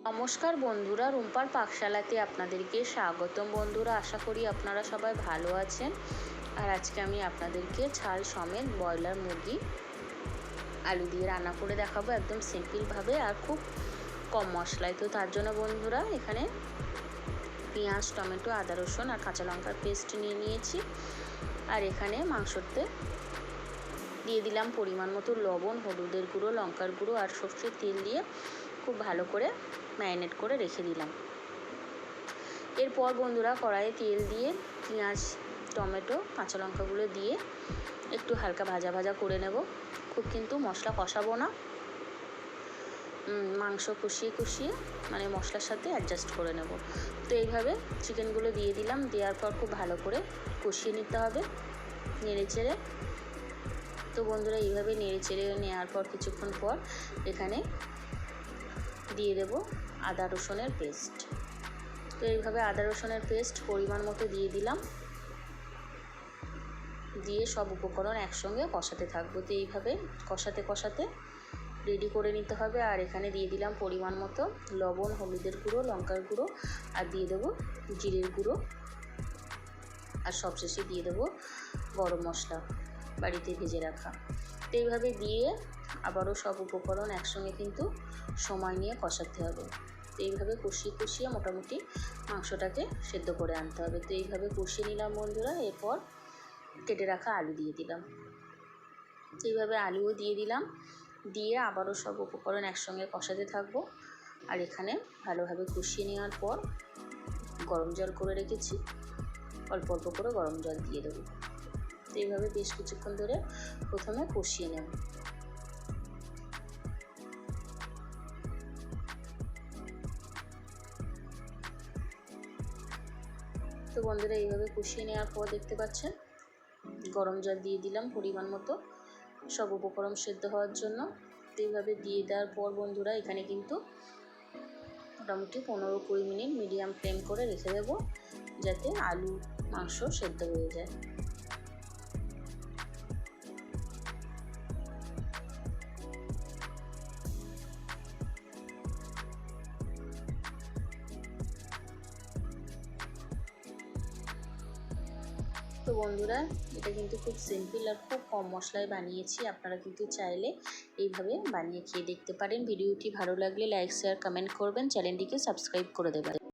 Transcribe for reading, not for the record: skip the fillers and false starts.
নমস্কার বন্ধুরা, রুম্পার পাকশালাতে আপনাদেরকে স্বাগতম। বন্ধুরা, আশা করি আপনারা সবাই ভালো আছেন। আর আজকে আমি আপনাদেরকে ছাল সমেত ব্রয়লার মুরগি আলু দিয়ে রান্না করে দেখাবো, একদম সিম্পলভাবে আর খুব কম মশলায়। তো তার জন্য বন্ধুরা এখানে পেঁয়াজ, টমেটো, আদা, রসুন আর কাঁচা লঙ্কার পেস্ট নিয়ে নিয়েছি। আর এখানে মাংসতে দিয়ে দিলাম পরিমাণ মতো লবণ, হলুদের গুঁড়ো, লঙ্কার গুঁড়ো আর সর্ষের তেল দিয়ে খুব ভালো করে ম্যারিনেট করে রেখে দিলাম। এরপর বন্ধুরা কড়াইয়ে তেল দিয়ে পেঁয়াজ, টমেটো, কাঁচা লঙ্কাগুলো দিয়ে একটু হালকা ভাজা ভাজা করে নেব। খুব কিন্তু মশলা কষাবো না, মাংস কষিয়ে কষিয়ে মানে মশলার সাথে অ্যাডজাস্ট করে নেব। তো এইভাবে চিকেনগুলো দিয়ে দিলাম। দেওয়ার পর খুব ভালো করে কষিয়ে নিতে হবে নেড়ে চেড়ে। তো বন্ধুরা এইভাবে নেড়ে চেড়ে নেওয়ার পর কিছুক্ষণ পর এখানে দিয়ে দেব আদা রসুনের পেস্ট। তো এইভাবে আদা রসুনের পেস্ট পরিমাণ মতো দিয়ে দিলাম। দিয়ে সব উপকরণ একসঙ্গে কষাতে থাকবো। তো এইভাবে কষাতে কষাতে রেডি করে নিতে হবে। আর এখানে দিয়ে দিলাম পরিমাণ মতো লবণ, হলুদের গুঁড়ো, লঙ্কার গুঁড়ো আর দিয়ে দেবো জিরের গুঁড়ো। আর সবশেষে দিয়ে দেবো গরম মশলা বাড়িতে ভেজে রাখা। তো এইভাবে দিয়ে আবারও সব উপকরণ একসঙ্গে কিন্তু সময় নিয়ে কষাতে হবে। তো এইভাবে কষিয়ে কষিয়ে মোটামুটি মাংসটাকে সেদ্ধ করে আনতে হবে। তো এইভাবে কষিয়ে নিলাম বন্ধুরা। এরপর কেটে রাখা আলু দিয়ে দিলাম। তো এইভাবে আলুও দিয়ে দিলাম। দিয়ে আবারও সব উপকরণ একসঙ্গে কষাতে থাকবো। আর এখানে ভালোভাবে কষিয়ে নেওয়ার পর গরম জল করে রেখেছি, অল্প অল্প করে গরম জল দিয়ে দেবো। তো এইভাবে বেশ কিছুক্ষণ ধরে প্রথমে কষিয়ে নেব। তো বন্ধুরা এইভাবে কষিয়ে নেওয়ার পর দেখতে পাচ্ছেন গরম জল দিয়ে দিলাম পরিমাণ মতো সব উপকরণ সেদ্ধ হওয়ার জন্য। তো এইভাবে দিয়ে দেওয়ার পর বন্ধুরা এখানে কিন্তু মোটামুটি 15-20 মিনিট মিডিয়াম ফ্লেম করে রেখে দেবো, যাতে আলু মাংস সেদ্ধ হয়ে যায়। তো বন্ধুরা এটা কিন্তু খুব সিম্পল আর খুব কম মশলায় বানিয়েছি। আপনারা কিন্তু চাইলে এইভাবে বানিয়ে খেয়ে দেখতে পারেন। ভিডিওটি ভালো লাগলে লাইক, শেয়ার, কমেন্ট করবেন, চ্যানেলটিকে সাবস্ক্রাইব করে দেবেন।